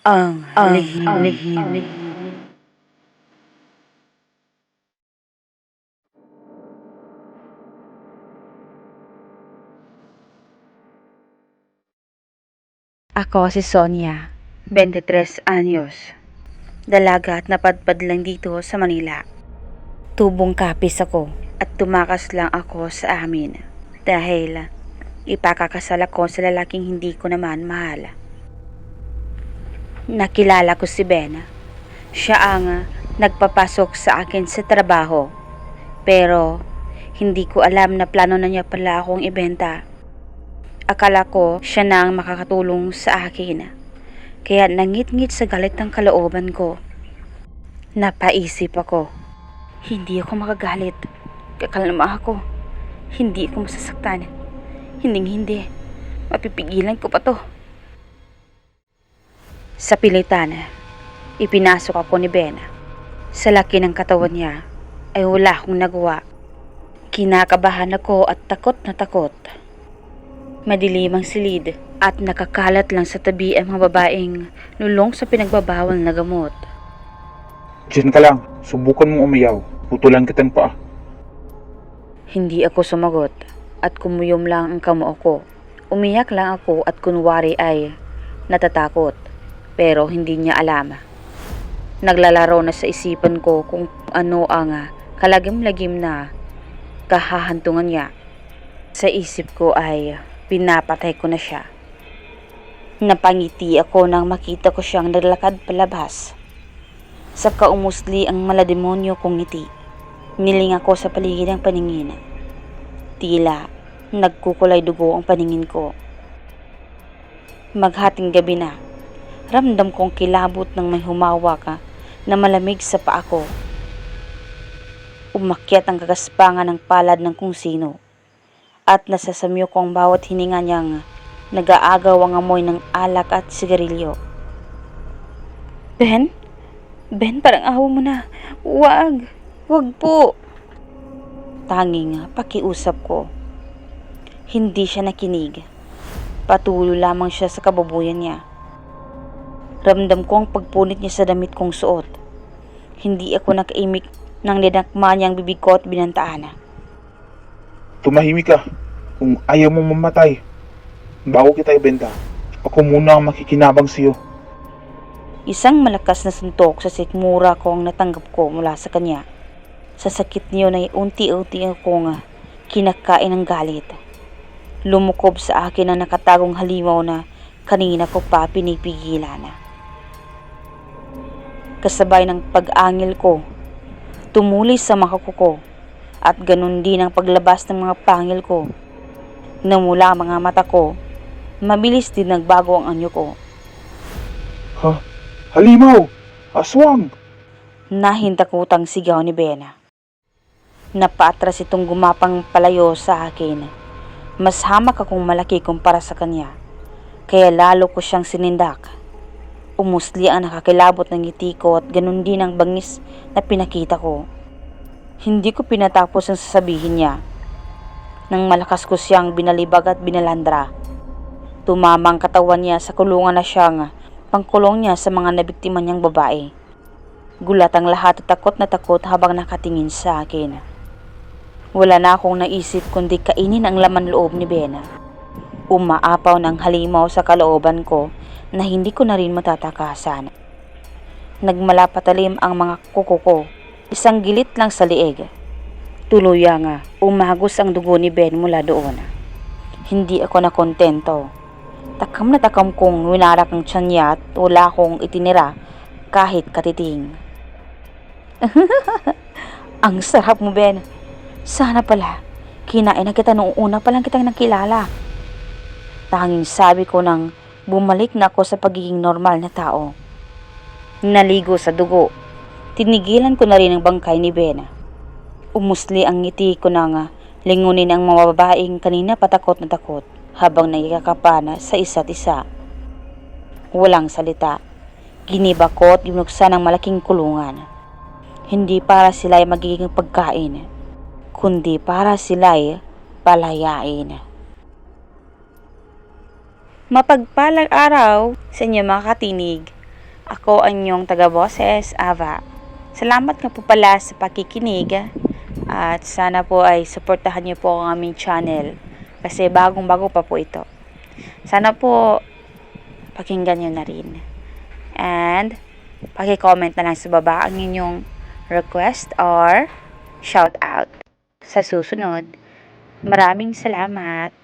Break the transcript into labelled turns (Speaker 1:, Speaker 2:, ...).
Speaker 1: Ang lihim. Ako si Sonia, 23 anyos. Dalaga at napadpad lang dito sa Manila. Tubong kapis ako at tumakas lang ako sa amin dahil ipakakasal ako sa lalaking hindi ko naman mahal. Nakilala ko si Ben. Siya ang nagpapasok sa akin sa trabaho. Pero hindi ko alam na plano na niya pala akong ibenta. Akala ko siya na ang makakatulong sa akin. Kaya nangit-ngit sa galit ng kalooban ko. Napaisip ako. Hindi ako makagalit. Kakalma ako. Hindi ako masasaktan. Hindi. Mapipigilan ko pa to. Sa pilitan, ipinasok ako ni Ben. Sa laki ng katawan niya ay wala akong nagawa. Kinakabahan ako at takot na takot. Madilim ang silid at nakakalat lang sa tabi ang mga babaeng lulong sa pinagbabawal na gamot.
Speaker 2: Diyan ka lang, subukan mong umayaw. Putulan kitang paa.
Speaker 1: Hindi ako sumagot at kumuyom lang ang kamao ko. Umiyak lang ako at kunwari ay natatakot, pero hindi niya alam. Naglalaro na sa isipan ko kung ano ang kalagim-lagim na kahahantungan niya. Sa isip ko ay pinapatay ko na siya. Napangiti ako nang makita ko siyang naglalakad palabas. Sa kaumusli ang malademonyo kong ngiti. Niling ako sa paligid ng paningin. Tila nagkukulay dugo ang paningin ko. Maghating gabi na. Ramdam kong kilabot ng may humawak na malamig sa paa ko. Umakyat ang kagaspangan ng palad ng kung sino. At nasasamyo ko ang bawat hininga niyang nag-aagaw ang amoy ng alak at sigarilyo. Ben? Ben, parang ahaw mo na. Wag po. Tanging pakiusap ko. Hindi siya nakinig. Patuloy lamang siya sa kababuyan niya. Ramdam ko ang pagpunit niya sa damit kong suot. Hindi ako nakaimik nang dinakma niyang bibig ko at binantaan.
Speaker 2: Tumahimik ka. Kung ayaw mong mamatay, bago kita ibenta, ako muna ang makikinabang sa'yo.
Speaker 1: Isang malakas na suntok sa sikmura ko ang natanggap ko mula sa kanya. Sa sakit niyo na unti-unti akong kinakain ng galit. Lumukob sa akin ang nakatagong halimaw na kanina ko pa pinipigilan. Kasabay ng pag-angil ko, tumulis sa mga kuko at ganun din ang paglabas ng mga pangil ko. Namula ang mga mata ko, mabilis din nagbago ang anyo ko.
Speaker 2: Ha? Halimaw! Aswang!
Speaker 1: Nahintakutang sigaw ni Bena. Napaatras itong gumapang palayo sa akin. Mas hamak akong malaki kumpara sa kanya, kaya lalo ko siyang sinindak. Umusli ang nakakilabot ng ngiti ko at ganun din ang bangis na pinakita ko. Hindi ko pinatapos ang sasabihin niya. Nang malakas ko siyang binalibag at binalandra. Tumamang katawan niya sa kulungan na siyang pangkulong niya sa mga nabiktima niyang babae. Gulat ang lahat at takot na takot habang nakatingin sa akin. Wala na akong naisip kundi kainin ang laman loob ni Bena. Umaapaw ng halimaw sa kalooban ko na hindi ko na rin matatakasan. Nagmalapatalim ang mga kuko ko. Isang gilit lang sa liig. Tuluyang umagos ang dugo ni Ben mula doon. Hindi ako nakontento. Takam na takam kong winarak ang tiyan niya at wala akong itinira kahit katiting. Ang sarap mo, Ben. Sana pala, kinain na kita noong una pa lang kitang nakilala. Tanging sabi ko nang bumalik na ako sa pagiging normal na tao. Naligo sa dugo. Tinigilan ko na rin ang bangkay ni Ben. Umusli ang ngiti ko nang lingunin ang mga babaeng kanina patakot na takot habang nagkakapana sa isa't isa. Walang salita. Giniba ko at binuksan ang malaking kulungan. Hindi para sila ay magiging pagkain, kundi para sila ay palayain. Mapagpalang araw sa inyo mga katinig. Ako ang inyong taga-boses, Ava. Salamat nga po pala sa pakikinig at sana po ay suportahan niyo po ang aming channel kasi bagong-bago pa po ito. Sana po pakinggan niyo na rin. And paki-comment na lang sa baba ang inyong request or shout out sa susunod. Maraming salamat.